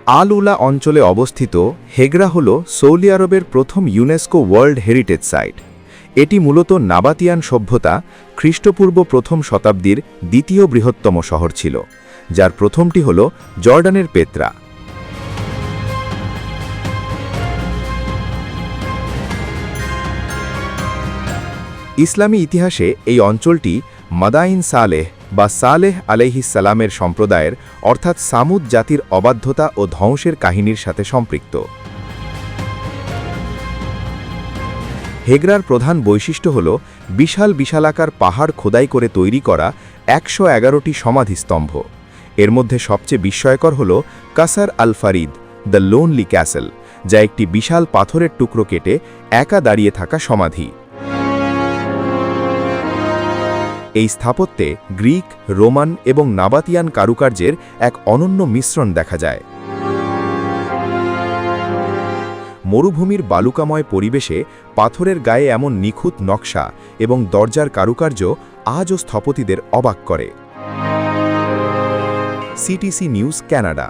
আল উলা অঞ্চলে অবস্থিত হেগরা হল সৌদি আরবের প্রথম ইউনেস্কো ওয়ার্ল্ড হেরিটেজ সাইট। এটি মূলত নাবাতিয়ান সভ্যতা খ্রিস্টপূর্ব প্রথম শতাব্দীর দ্বিতীয় বৃহত্তম শহর ছিল, যার প্রথমটি হল জর্ডানের পেত্রা। ইসলামী ইতিহাসে এই অঞ্চলটি মাদাইন সালেহ বা সালেহ আলাইহিস সালামের সম্প্রদায়ের অর্থাৎ সামুদ জাতির অবাধ্যতা ও ধ্বংসের কাহিনীর সাথে সম্পৃক্ত। হেগরার প্রধান বৈশিষ্ট্য হল বিশাল বিশালাকার পাহাড় খোদাই করে তৈরি করা ১১১টি সমাধিস্তম্ভ। এর মধ্যে সবচেয়ে বিস্ময়কর হল কাসার আল ফারিদ, দ্য লোনলি ক্যাসেল, যা একটি বিশাল পাথরের টুকরো কেটে একা দাঁড়িয়ে থাকা সমাধি। এই স্থাপত্যে গ্রিক, রোমান এবং নাবাতিয়ান কারুকার্যের এক অনন্য মিশ্রণ দেখা যায়। মরুভূমির বালুকাময় পরিবেশে পাথরের গায়ে এমন নিখুঁত নকশা এবং দরজার কারুকার্য আজও স্থপতিদের অবাক করে। CTC news, Canada.